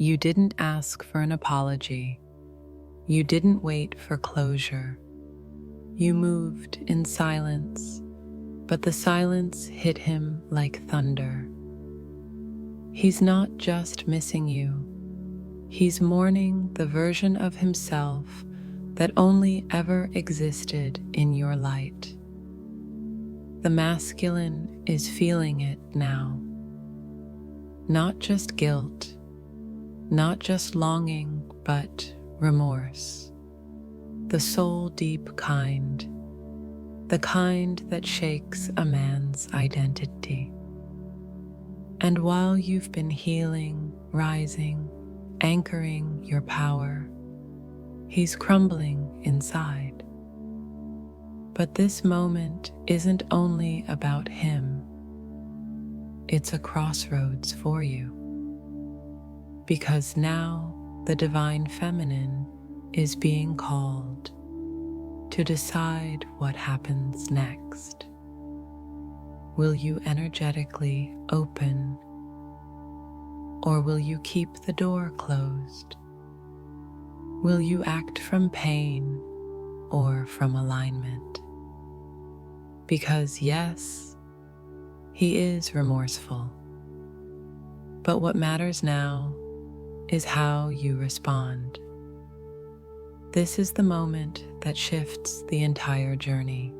You didn't ask for an apology. You didn't wait for closure. You moved in silence, but the silence hit him like thunder. He's not just missing you. He's mourning the version of himself that only ever existed in your light. The masculine is feeling it now. Not just guilt, not just longing, but remorse. The soul-deep kind, the kind that shakes a man's identity. And while you've been healing, rising, anchoring your power, he's crumbling inside. But this moment isn't only about him. It's a crossroads for you. Because now the divine feminine is being called to decide what happens next. Will you energetically open, or will you keep the door closed? Will you act from pain or from alignment? Because yes, he is remorseful. But what matters now is how you respond. This is the moment that shifts the entire journey.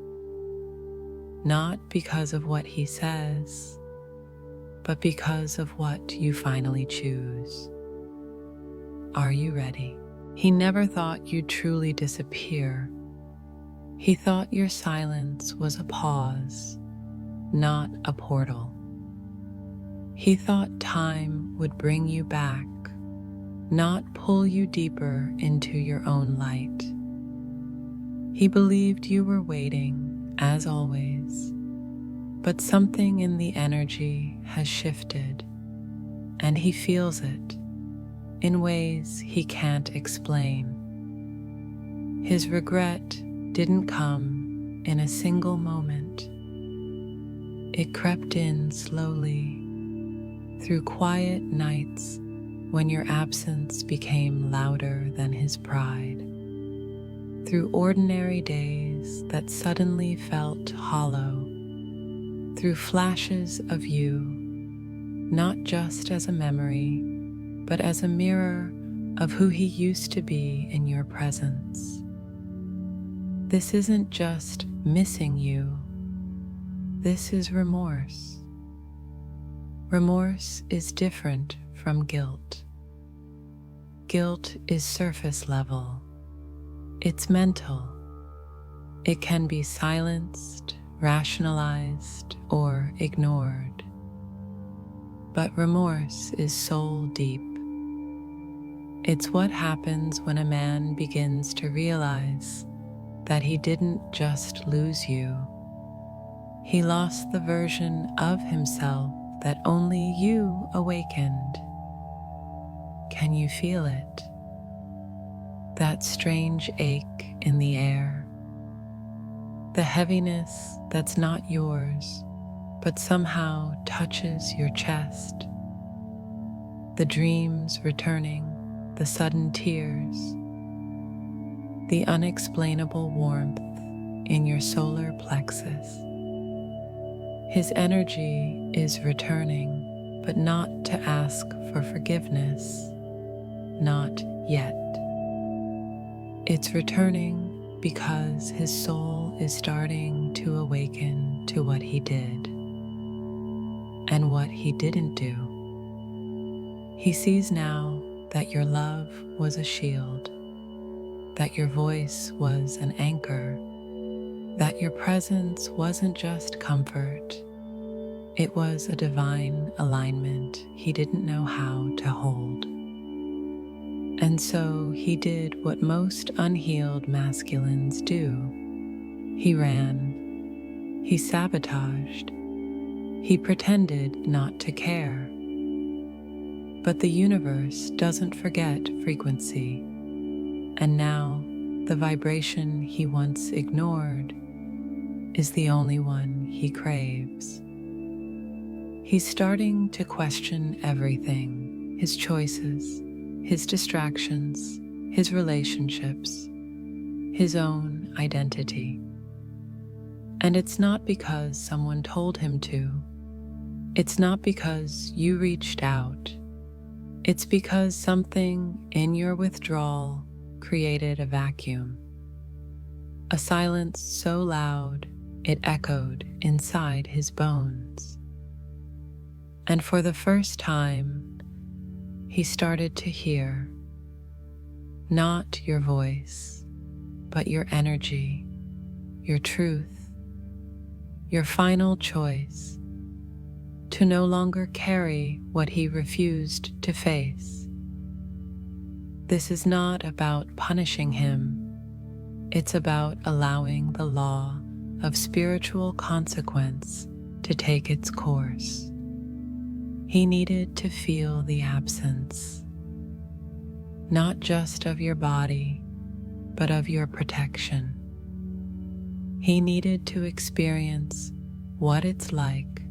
Not because of what he says, but because of what you finally choose. Are you ready? He never thought you'd truly disappear. He thought your silence was a pause, not a portal. He thought time would bring you back, not pull you deeper into your own light. He believed you were waiting, as always, but something in the energy has shifted, and he feels it in ways he can't explain. His regret didn't come in a single moment. It crept in slowly through quiet nights when your absence became louder than his pride, through ordinary days that suddenly felt hollow, through flashes of you, not just as a memory, but as a mirror of who he used to be in your presence. This isn't just missing you. This is remorse. Remorse is different from guilt. Guilt is surface level. It's mental. It can be silenced, rationalized, or ignored. But remorse is soul deep. It's what happens when a man begins to realize that he didn't just lose you. He lost the version of himself that only you awakened. Can you feel it? That strange ache in the air. The heaviness that's not yours, but somehow touches your chest. The dreams returning, the sudden tears, the unexplainable warmth in your solar plexus. His energy is returning, but not to ask for forgiveness, not yet. It's returning because his soul is starting to awaken to what he did and what he didn't do. He sees now that your love was a shield, that your voice was an anchor, that your presence wasn't just comfort, it was a divine alignment he didn't know how to hold. And so he did what most unhealed masculines do. He ran, he sabotaged, he pretended not to care. But the universe doesn't forget frequency, and now the vibration he once ignored is the only one he craves. He's starting to question everything, his choices, his distractions, his relationships, his own identity. And it's not because someone told him to. It's not because you reached out. It's because something in your withdrawal created a vacuum. A silence so loud it echoed inside his bones. And for the first time, he started to hear, not your voice, but your energy, your truth, your final choice, to no longer carry what he refused to face. This is not about punishing him. It's about allowing the law of spiritual consequence to take its course. He needed to feel the absence, not just of your body, but of your protection. He needed to experience what it's like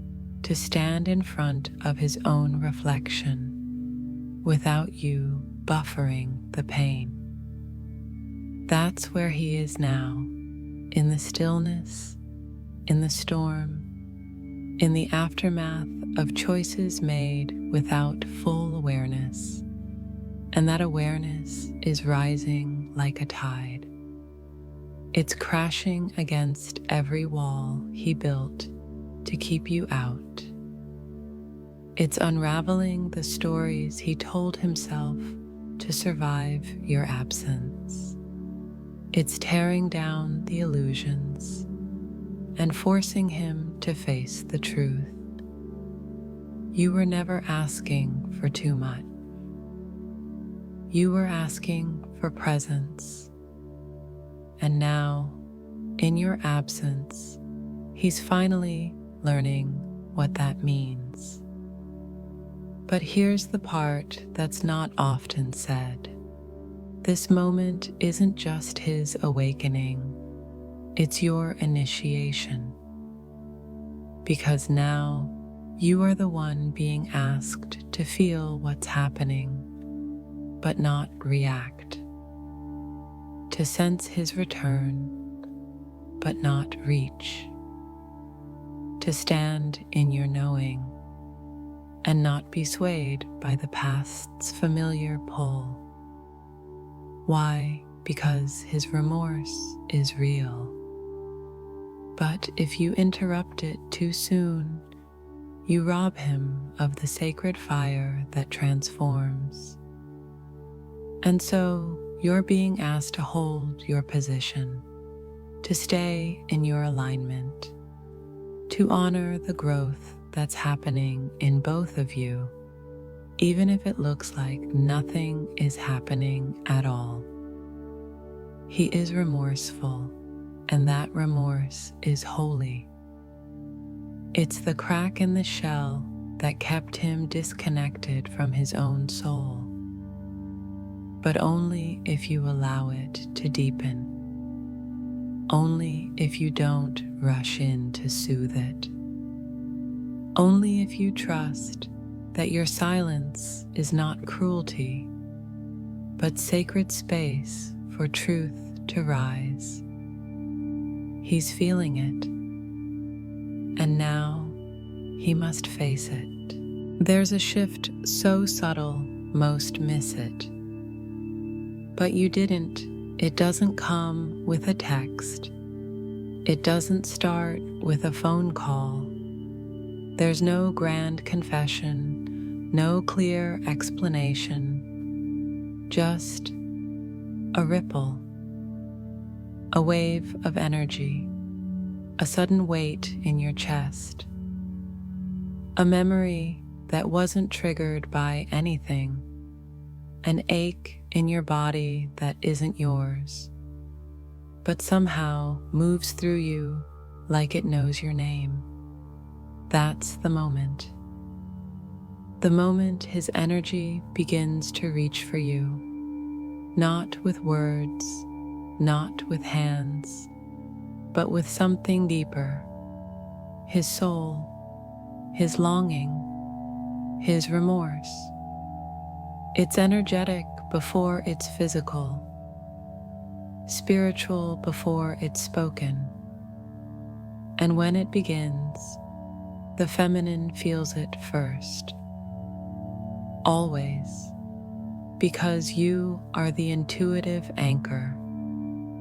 to stand in front of his own reflection without you buffering the pain. That's where he is now, in the stillness, in the storm, in the aftermath of choices made without full awareness. And that awareness is rising like a tide. It's crashing against every wall he built to keep you out. It's unraveling the stories he told himself to survive your absence. It's tearing down the illusions and forcing him to face the truth. You were never asking for too much. You were asking for presence. And now, in your absence, he's finally learning what that means. But here's the part that's not often said. This moment isn't just his awakening, it's your initiation. Because now, you are the one being asked to feel what's happening, but not react. To sense his return, but not reach. To stand in your knowing, and not be swayed by the past's familiar pull. Why? Because his remorse is real. But if you interrupt it too soon, you rob him of the sacred fire that transforms. And so, you're being asked to hold your position, to stay in your alignment, to honor the growth that's happening in both of you, even if it looks like nothing is happening at all. He is remorseful, and that remorse is holy. It's the crack in the shell that kept him disconnected from his own soul, but only if you allow it to deepen. Only if you don't rush in to soothe it. Only if you trust that your silence is not cruelty, but sacred space for truth to rise. He's feeling it, and now he must face it. There's a shift so subtle, most miss it. But you didn't. It doesn't come with a text. It doesn't start with a phone call. There's no grand confession, no clear explanation, just a ripple, a wave of energy, a sudden weight in your chest, a memory that wasn't triggered by anything, an ache in your body that isn't yours, but somehow moves through you like it knows your name. That's the moment. The moment his energy begins to reach for you, not with words, not with hands, but with something deeper, his soul, his longing, his remorse. It's energetic before it's physical, spiritual before it's spoken. And when it begins, the feminine feels it first. Always, because you are the intuitive anchor,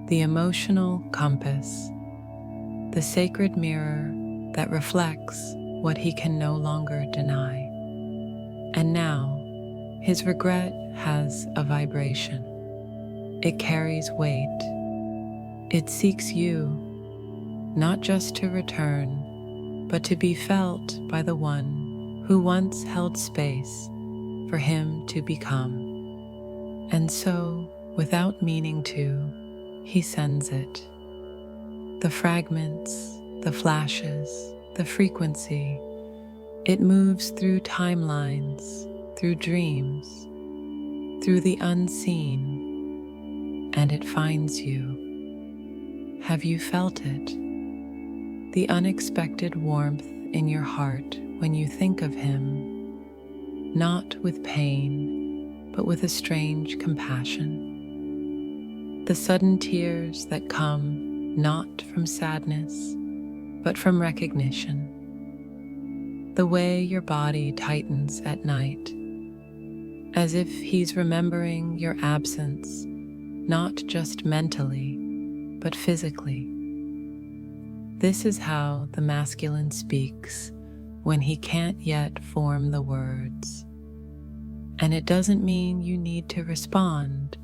the emotional compass, the sacred mirror that reflects what he can no longer deny. And now, his regret has a vibration. It carries weight. It seeks you, not just to return, but to be felt by the one who once held space for him to become. And so, without meaning to, he sends it. The fragments, the flashes, the frequency, it moves through timelines, through dreams, through the unseen, and it finds you. Have you felt it? The unexpected warmth in your heart when you think of him, not with pain, but with a strange compassion. The sudden tears that come not from sadness, but from recognition. The way your body tightens at night, as if he's remembering your absence, not just mentally, but physically. This is how the masculine speaks when he can't yet form the words. And it doesn't mean you need to respond.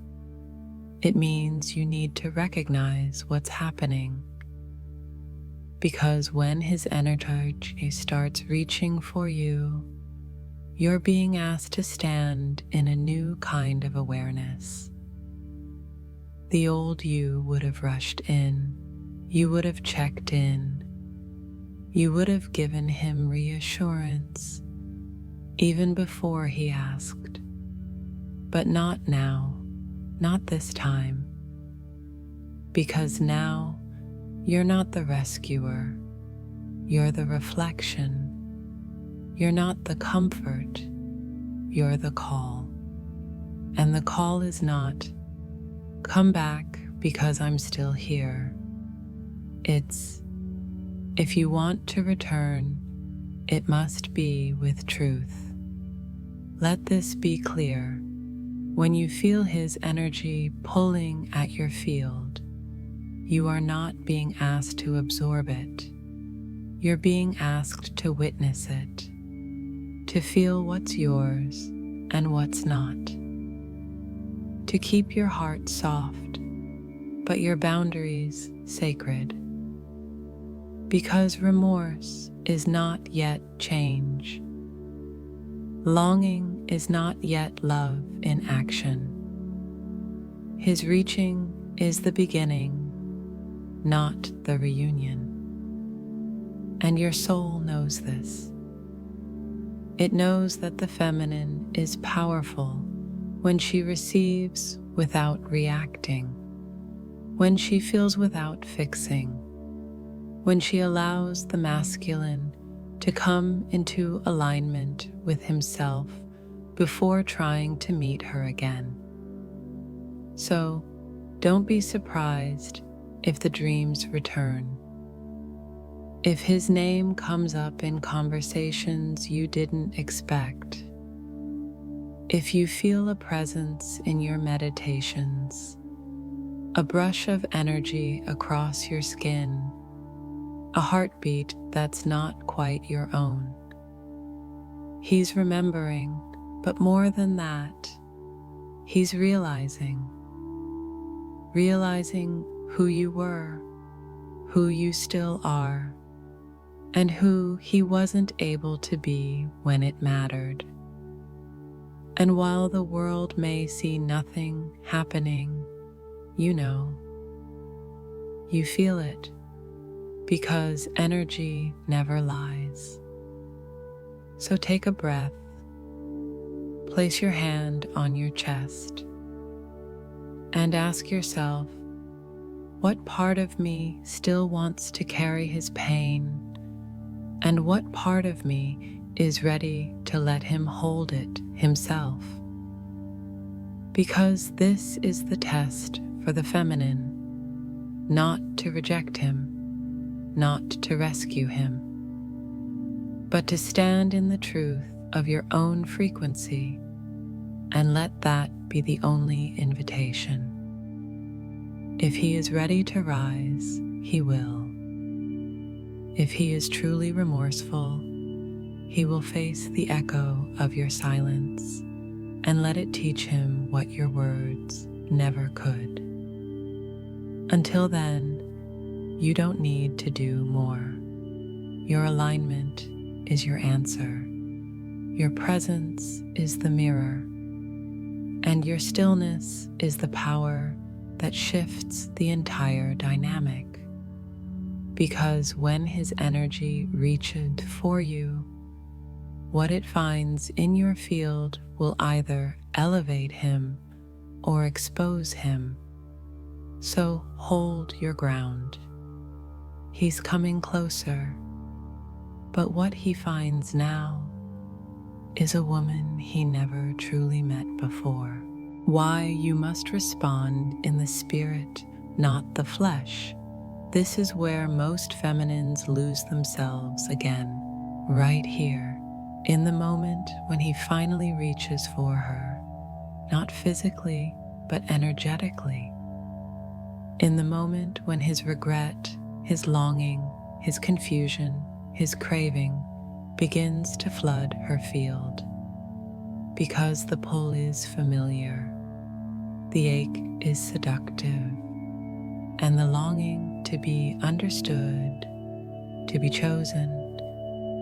It means you need to recognize what's happening. Because when his energy starts reaching for you, you're being asked to stand in a new kind of awareness. The old you would have rushed in, you would have checked in, you would have given him reassurance, even before he asked. But not now, not this time. Because now, you're not the rescuer, you're the reflection. You're not the comfort, you're the call. And the call is not, come back because I'm still here. It's, if you want to return, it must be with truth. Let this be clear. When you feel his energy pulling at your field, you are not being asked to absorb it. You're being asked to witness it, to feel what's yours and what's not, to keep your heart soft, but your boundaries sacred. Because remorse is not yet change. Longing is not yet love in action. His reaching is the beginning, not the reunion. And your soul knows this. It knows that the feminine is powerful when she receives without reacting, when she feels without fixing, when she allows the masculine to come into alignment with himself before trying to meet her again. So, don't be surprised if the dreams return. If his name comes up in conversations you didn't expect. If you feel a presence in your meditations, a brush of energy across your skin, a heartbeat that's not quite your own. He's remembering, but more than that, he's realizing who you were, who you still are, and who he wasn't able to be when it mattered. And while the world may see nothing happening, you know, you feel it, because energy never lies. So take a breath, place your hand on your chest, and ask yourself, what part of me still wants to carry his pain, and what part of me is ready to let him hold it himself? Because this is the test for the feminine, not to reject him, not to rescue him, but to stand in the truth of your own frequency and let that be the only invitation. If he is ready to rise, he will. If he is truly remorseful, he will face the echo of your silence and let it teach him what your words never could. Until then, you don't need to do more. Your alignment is your answer. Your presence is the mirror, and your stillness is the power that shifts the entire dynamic. Because when his energy reaches for you, what it finds in your field will either elevate him or expose him. So hold your ground. He's coming closer, but what he finds now is a woman he never truly met before. Why you must respond in the spirit, not the flesh. This is where most feminines lose themselves again, right here, in the moment when he finally reaches for her, not physically, but energetically. In the moment when his regret, his longing, his confusion, his craving begins to flood her field. Because the pull is familiar, the ache is seductive, and the longing to be understood, to be chosen,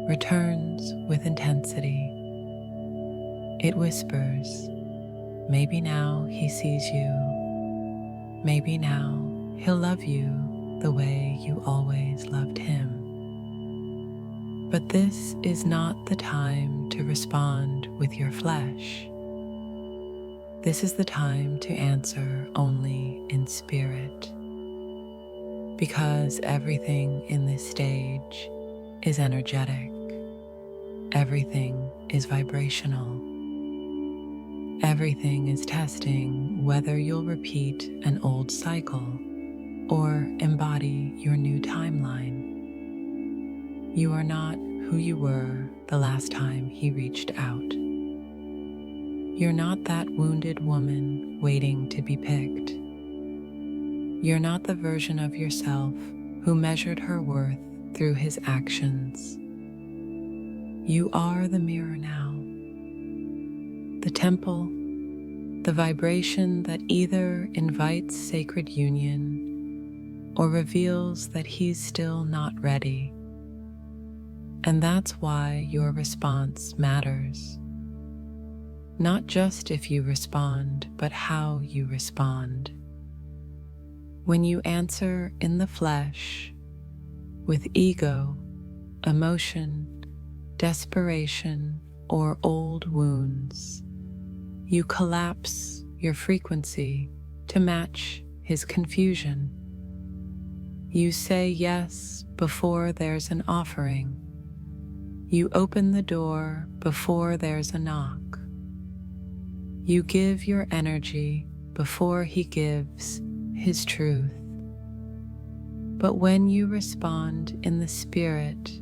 returns with intensity. It whispers, maybe now he sees you, maybe now he'll love you the way you always loved him. But this is not the time to respond with your flesh. This is the time to answer only in spirit. Because everything in this stage is energetic. Everything is vibrational. Everything is testing whether you'll repeat an old cycle or embody your new timeline. You are not who you were the last time he reached out. You're not that wounded woman waiting to be picked. You're not the version of yourself who measured her worth through his actions. You are the mirror now, the temple, the vibration that either invites sacred union or reveals that he's still not ready. And that's why your response matters. Not just if you respond, but how you respond. When you answer in the flesh, with ego, emotion, desperation, or old wounds, you collapse your frequency to match his confusion. You say yes before there's an offering. You open the door before there's a knock. You give your energy before he gives his truth. But when you respond in the spirit,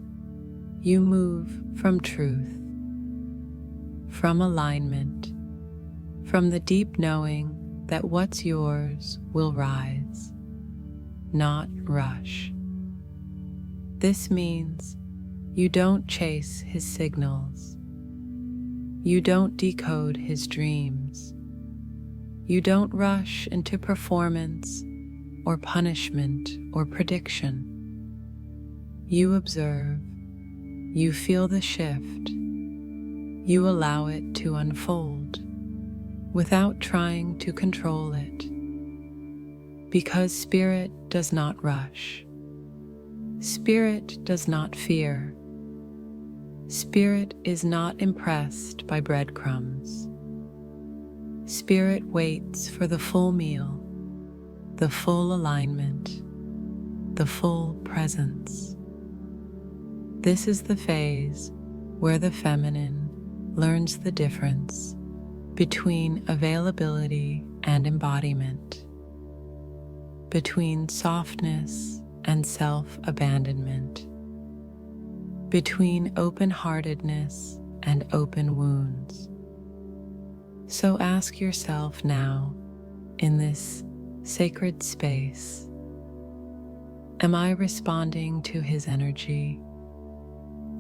you move from truth, from alignment, from the deep knowing that what's yours will rise, not rush. This means you don't chase his signals. You don't decode his dreams. You don't rush into performance or punishment or prediction. You observe. You feel the shift. You allow it to unfold without trying to control it. Because spirit does not rush. Spirit does not fear. Spirit is not impressed by breadcrumbs. Spirit waits for the full meal, the full alignment, the full presence. This is the phase where the feminine learns the difference between availability and embodiment, between softness and self-abandonment, between open-heartedness and open wounds. So ask yourself now, in this sacred space, am I responding to his energy,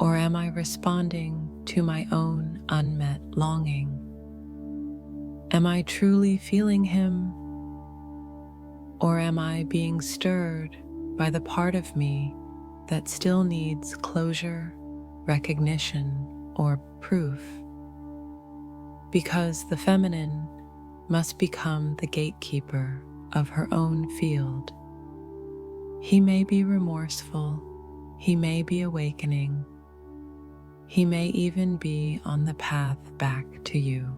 or am I responding to my own unmet longing? Am I truly feeling him, or am I being stirred by the part of me that still needs closure, recognition, or proof? Because the feminine must become the gatekeeper of her own field. He may be remorseful, he may be awakening, he may even be on the path back to you.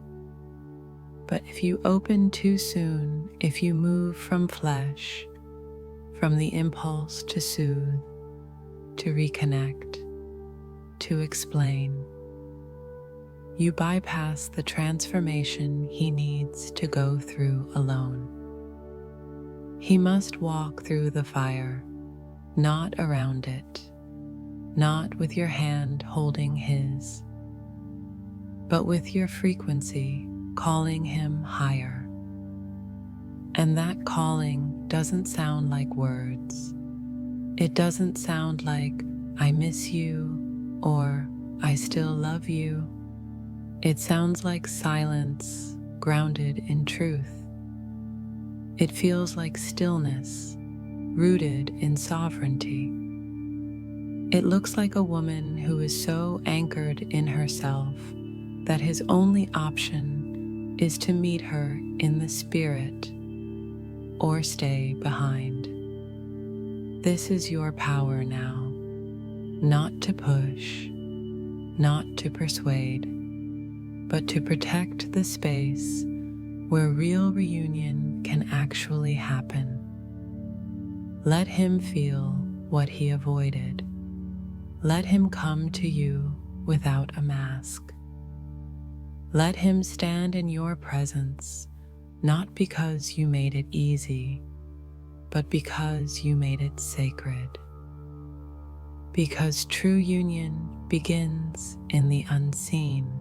But if you open too soon, if you move from flesh, from the impulse to soothe, to reconnect, to explain, you bypass the transformation he needs to go through alone. He must walk through the fire, not around it, not with your hand holding his, but with your frequency calling him higher. And that calling doesn't sound like words. It doesn't sound like, I miss you, or I still love you. It sounds like silence grounded in truth. It feels like stillness rooted in sovereignty. It looks like a woman who is so anchored in herself that his only option is to meet her in the spirit or stay behind. This is your power now, not to push, not to persuade, but to protect the space where real reunion can actually happen. Let him feel what he avoided. Let him come to you without a mask. Let him stand in your presence, not because you made it easy, but because you made it sacred. Because true union begins in the unseen,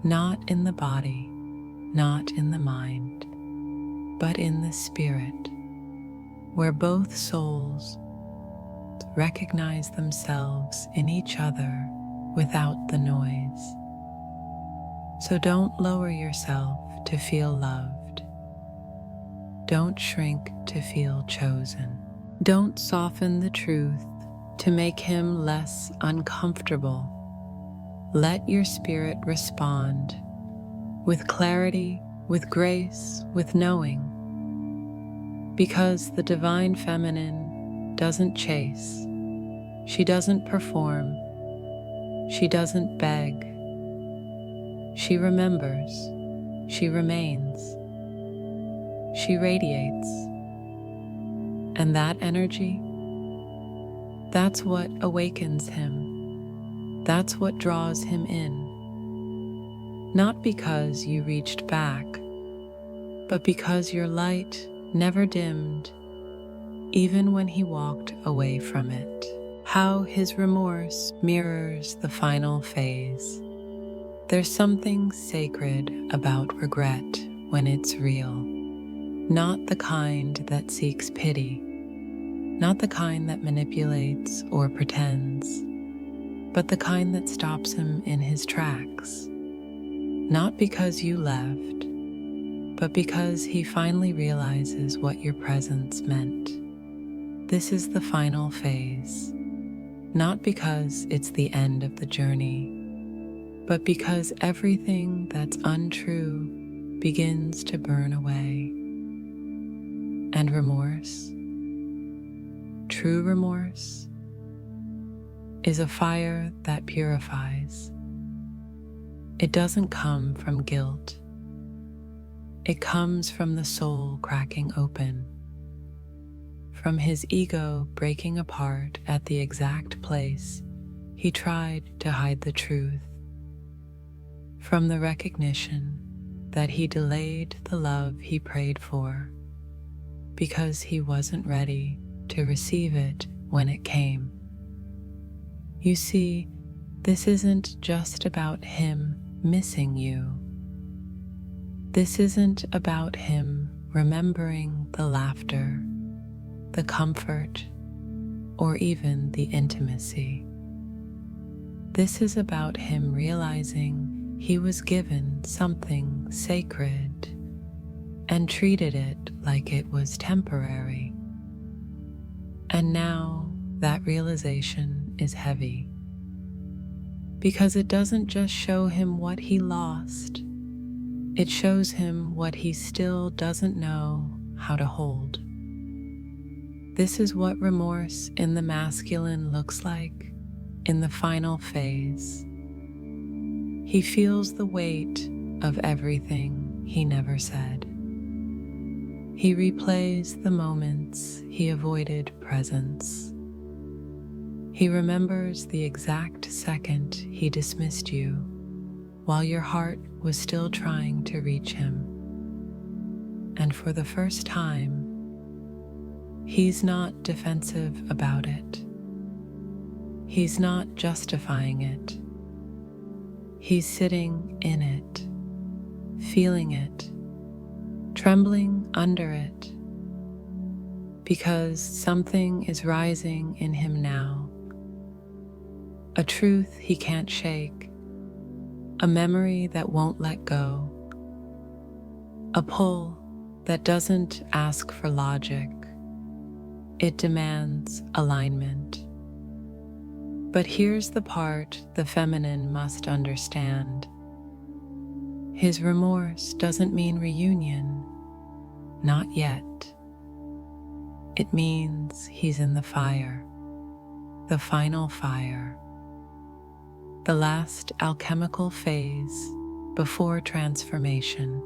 not in the body, not in the mind, but in the spirit, where both souls recognize themselves in each other without the noise. So don't lower yourself to feel loved. Don't shrink to feel chosen. Don't soften the truth to make him less uncomfortable. Let your spirit respond with clarity, with grace, with knowing. Because the divine feminine doesn't chase, she doesn't perform, she doesn't beg. She remembers, she remains, she radiates. And that energy, that's what awakens him. That's what draws him in. Not because you reached back, but because your light never dimmed, even when he walked away from it. How his remorse mirrors the final phase. There's something sacred about regret when it's real. Not the kind that seeks pity, not the kind that manipulates or pretends, but the kind that stops him in his tracks. Not because you left, but because he finally realizes what your presence meant. This is the final phase, not because it's the end of the journey, but because everything that's untrue begins to burn away. And remorse, true remorse, is a fire that purifies. It doesn't come from guilt. It comes from the soul cracking open, from his ego breaking apart at the exact place he tried to hide the truth, from the recognition that he delayed the love he prayed for because he wasn't ready to receive it when it came. You see, this isn't just about him missing you. This isn't about him remembering the laughter, the comfort, or even the intimacy. This is about him realizing he was given something sacred and treated it like it was temporary. And now that realization is heavy, because it doesn't just show him what he lost, it shows him what he still doesn't know how to hold. This is what remorse in the masculine looks like in the final phase. He feels the weight of everything he never said. He replays the moments he avoided presence. He remembers the exact second he dismissed you while your heart was still trying to reach him. And for the first time, he's not defensive about it. He's not justifying it. He's sitting in it, feeling it, trembling under it, because something is rising in him now. A truth he can't shake, a memory that won't let go, a pull that doesn't ask for logic. It demands alignment. But here's the part the feminine must understand. His remorse doesn't mean reunion, not yet. It means he's in the fire, the final fire, the last alchemical phase before transformation.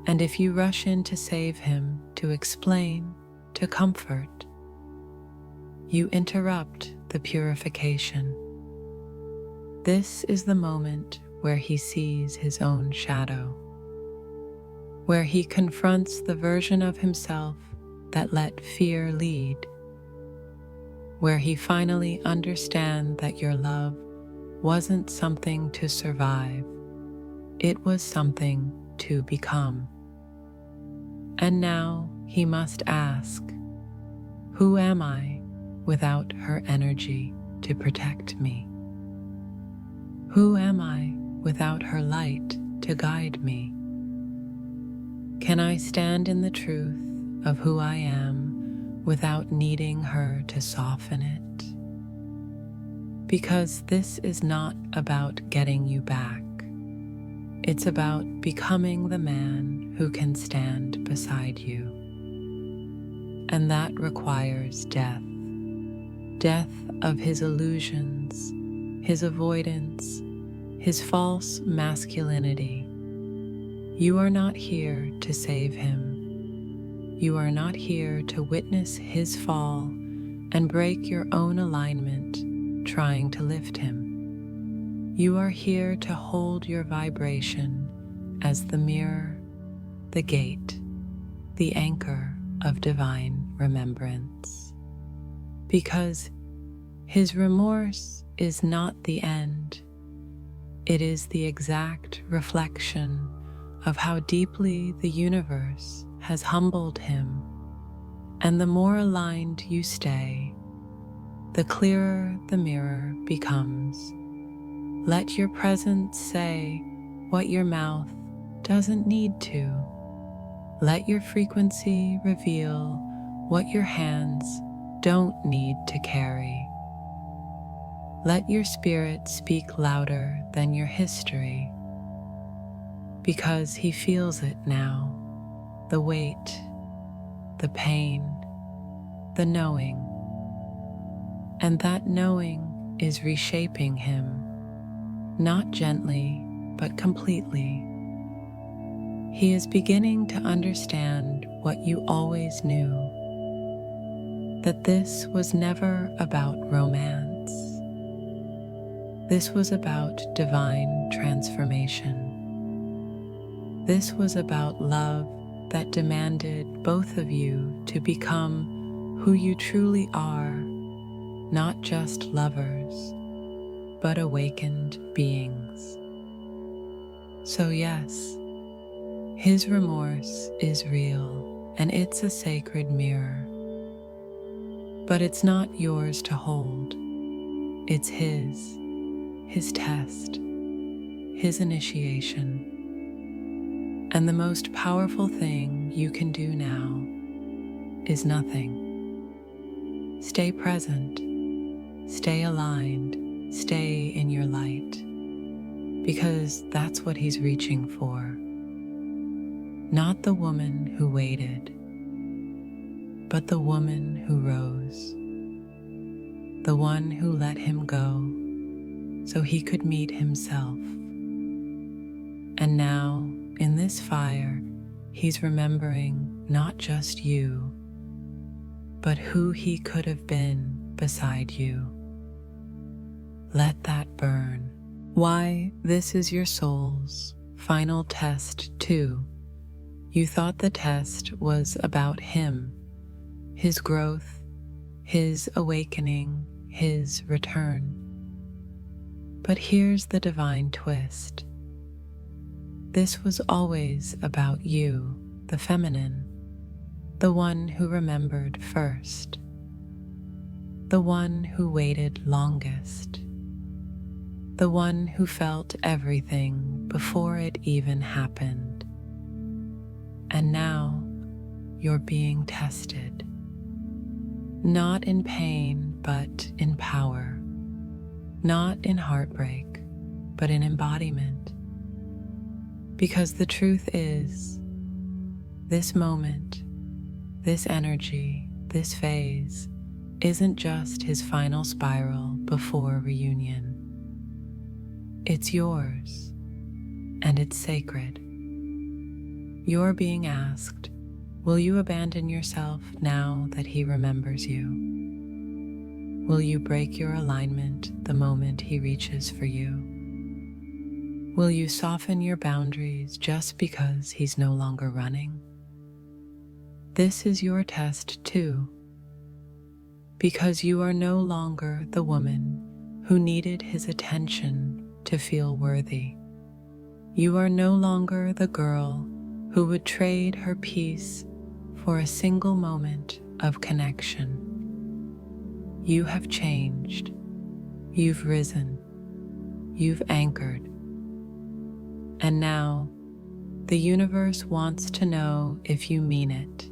And if you rush in to save him, to explain, to comfort, you interrupt the purification. This is the moment where he sees his own shadow, where he confronts the version of himself that let fear lead, where he finally understands that your love wasn't something to survive, it was something to become. And now he must ask, who am I without her energy to protect me? Who am I without her light to guide me? Can I stand in the truth of who I am without needing her to soften it? Because this is not about getting you back. It's about becoming the man who can stand beside you. And that requires death. Death of his illusions, his avoidance, his false masculinity. You are not here to save him. You are not here to witness his fall and break your own alignment trying to lift him. You are here to hold your vibration as the mirror, the gate, the anchor of divine remembrance. Because his remorse is not the end. It is the exact reflection of how deeply the universe has humbled him. And the more aligned you stay, the clearer the mirror becomes. Let your presence say what your mouth doesn't need to. Let your frequency reveal what your hands don't need to carry. Let your spirit speak louder than your history, because he feels it now, the weight, the pain, the knowing. And that knowing is reshaping him, not gently, but completely. He is beginning to understand what you always knew, that this was never about romance. This was about divine transformation. This was about love that demanded both of you to become who you truly are, not just lovers, but awakened beings. So yes, his remorse is real, and it's a sacred mirror. But it's not yours to hold. It's his test, his initiation. And the most powerful thing you can do now is nothing. Stay present, stay aligned, stay in your light, because that's what he's reaching for. Not the woman who waited, but the woman who rose, the one who let him go so he could meet himself. And now, in this fire, he's remembering not just you, but who he could have been beside you. Let that burn. Why, this is your soul's final test too. You thought the test was about him, his growth, his awakening, his return. But here's the divine twist. This was always about you, the feminine, the one who remembered first, the one who waited longest, the one who felt everything before it even happened. And now you're being tested, not in pain, but in power, not in heartbreak, but in embodiment. Because the truth is, this moment, this energy, this phase isn't just his final spiral before reunion. It's yours, and it's sacred. You're being asked, will you abandon yourself now that he remembers you? Will you break your alignment the moment he reaches for you? Will you soften your boundaries just because he's no longer running? This is your test too, because you are no longer the woman who needed his attention to feel worthy. You are no longer the girl who would trade her peace for a single moment of connection. You have changed. You've risen. You've anchored. And now, the universe wants to know if you mean it.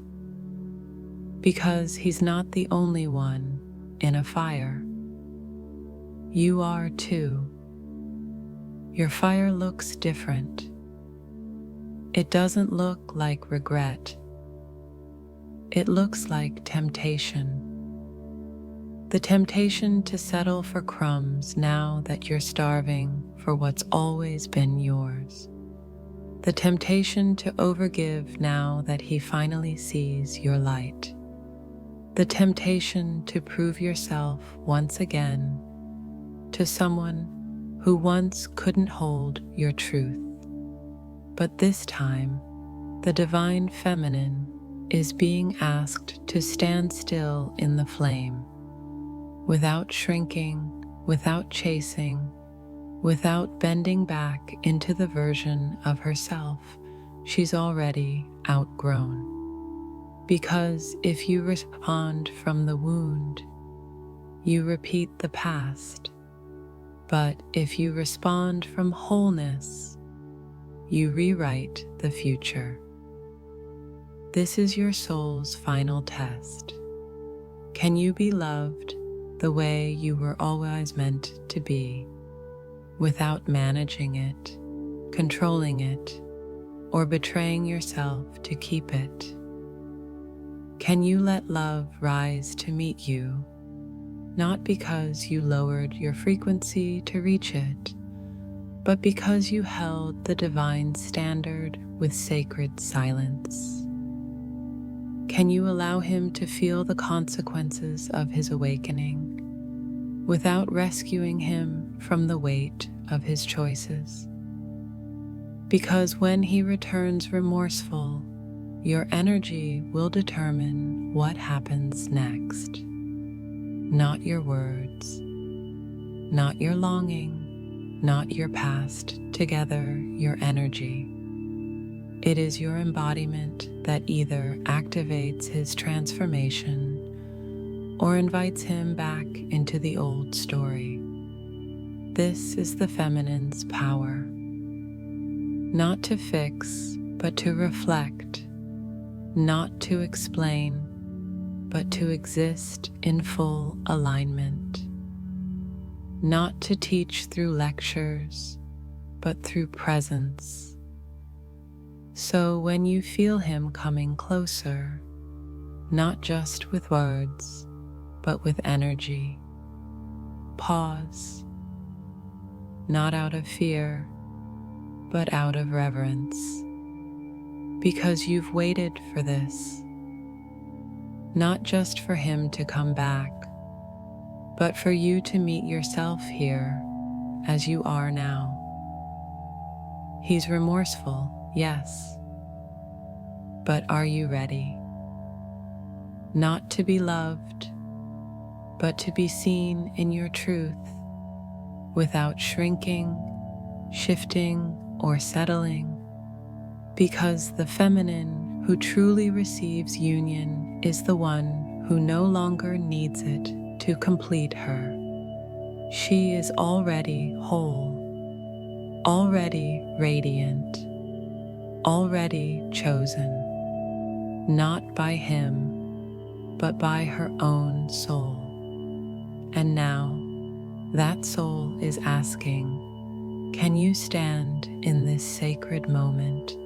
Because he's not the only one in a fire. You are too. Your fire looks different. It doesn't look like regret. It looks like temptation. The temptation to settle for crumbs now that you're starving for what's always been yours. The temptation to overgive now that he finally sees your light. The temptation to prove yourself once again to someone who once couldn't hold your truth. But this time, the divine feminine is being asked to stand still in the flame, without shrinking, without chasing, without bending back into the version of herself she's already outgrown. Because if you respond from the wound, you repeat the past. But if you respond from wholeness, you rewrite the future. This is your soul's final test. Can you be loved the way you were always meant to be, without managing it, controlling it, or betraying yourself to keep it? Can you let love rise to meet you, not because you lowered your frequency to reach it, but because you held the divine standard with sacred silence? Can you allow him to feel the consequences of his awakening, without rescuing him from the weight of his choices. Because when he returns remorseful, your energy will determine what happens next. Not your words, not your longing, not your past, together your energy. It is your embodiment that either activates his transformation or invites him back into the old story. This is the feminine's power. Not to fix, but to reflect. Not to explain, but to exist in full alignment. Not to teach through lectures, but through presence. So when you feel him coming closer, not just with words, but with energy, pause, not out of fear, but out of reverence, because you've waited for this, not just for him to come back, but for you to meet yourself here as you are now. He's remorseful, yes, but are you ready? Not to be loved, but to be seen in your truth, without shrinking, shifting, or settling, because the feminine who truly receives union is the one who no longer needs it to complete her. She is already whole, already radiant, already chosen, not by him, but by her own soul. And now, that soul is asking, can you stand in this sacred moment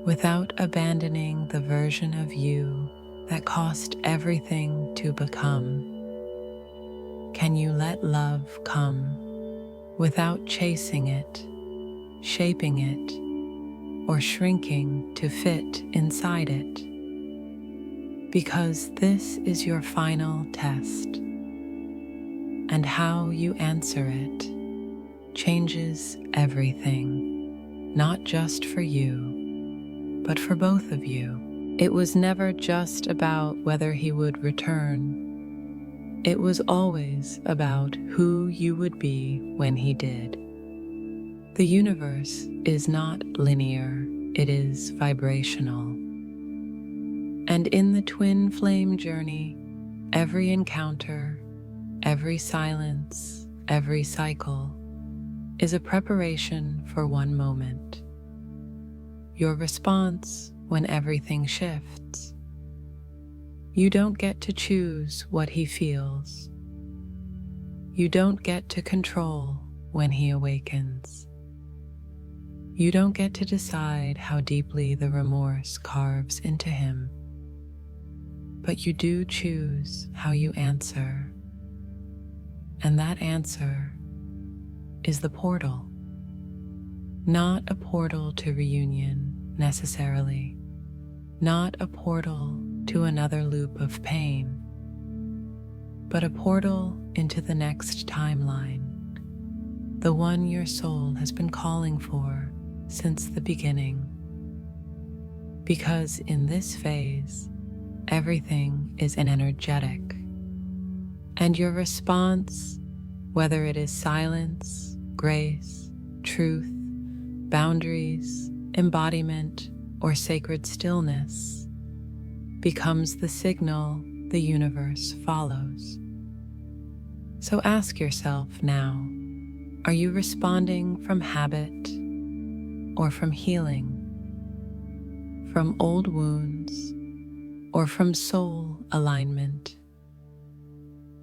without abandoning the version of you that cost everything to become? Can you let love come without chasing it, shaping it, or shrinking to fit inside it? Because this is your final test, and how you answer it changes everything, not just for you, but for both of you. It was never just about whether he would return. It was always about who you would be when he did. The universe is not linear, it is vibrational. And in the twin flame journey, every encounter, every silence, every cycle is a preparation for one moment. Your response when everything shifts. You don't get to choose what he feels. You don't get to control when he awakens. You don't get to decide how deeply the remorse carves into him. But you do choose how you answer. And that answer is the portal. Not a portal to reunion, necessarily. Not a portal to another loop of pain, but a portal into the next timeline, the one your soul has been calling for since the beginning. Because in this phase, everything is energetic, and your response, whether it is silence, grace, truth, boundaries, embodiment, or sacred stillness, becomes the signal the universe follows. So ask yourself now, are you responding from habit or from healing? From old wounds or from soul alignment?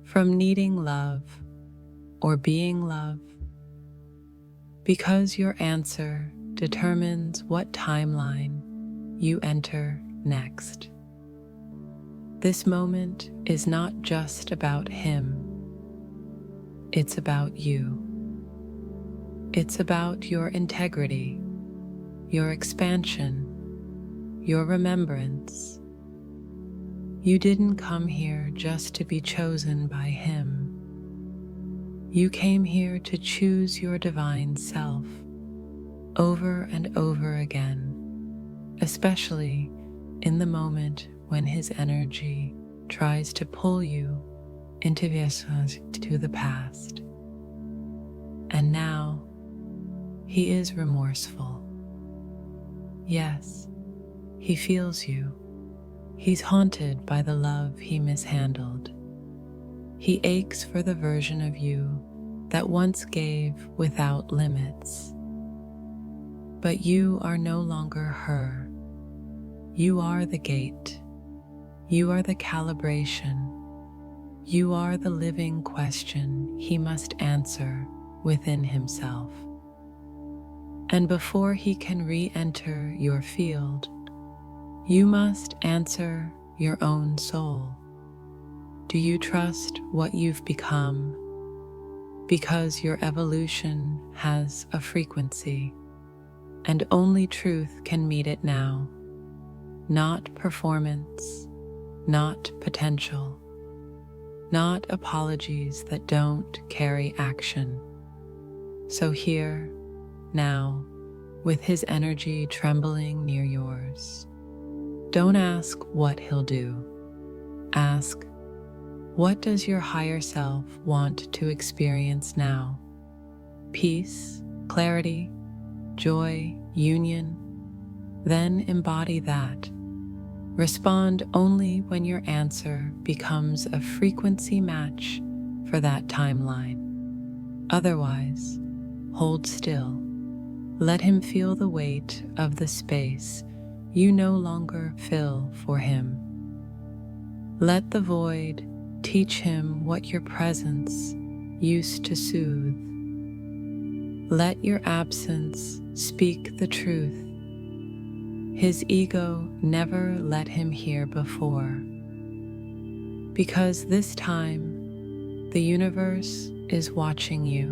From needing love or being love? Because your answer determines what timeline you enter next. This moment is not just about him. It's about you. It's about your integrity, your expansion, your remembrance. You didn't come here just to be chosen by him. You came here to choose your divine self over and over again, especially in the moment when his energy tries to pull you into the past. And now he is remorseful. Yes, he feels you. He's haunted by the love he mishandled. He aches for the version of you that once gave without limits. But you are no longer her. You are the gate. You are the calibration. You are the living question he must answer within himself. And before he can re-enter your field, you must answer your own soul. Do you trust what you've become? Because your evolution has a frequency, and only truth can meet it now. Not performance, not potential, not apologies that don't carry action. So here, now, with his energy trembling near yours, don't ask what he'll do. Ask, what does your higher self want to experience now? Peace, clarity, joy, union? Then embody that. Respond only when your answer becomes a frequency match for that timeline. Otherwise, hold still. Let him feel the weight of the space you no longer fill for him. Let the void teach him what your presence used to soothe. Let your absence speak the truth his ego never let him hear before. Because this time, the universe is watching you,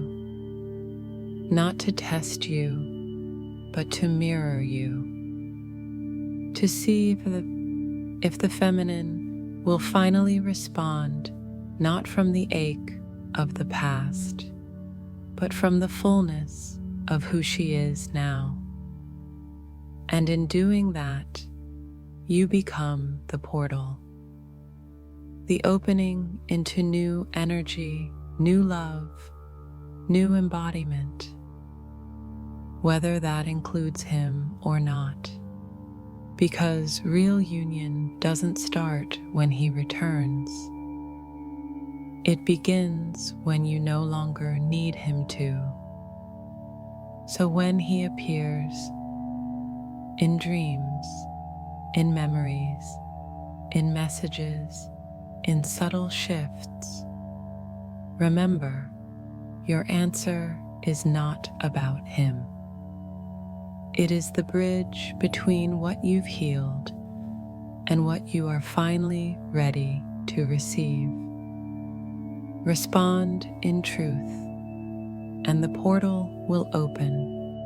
not to test you, but to mirror you, to see if the feminine will finally respond not from the ache of the past, but from the fullness of who she is now. And in doing that, you become the portal, the opening into new energy, new love, new embodiment, whether that includes him or not. Because real union doesn't start when he returns. It begins when you no longer need him to. So when he appears, in dreams, in memories, in messages, in subtle shifts, remember, your answer is not about him. It is the bridge between what you've healed and what you are finally ready to receive. Respond in truth, and the portal will open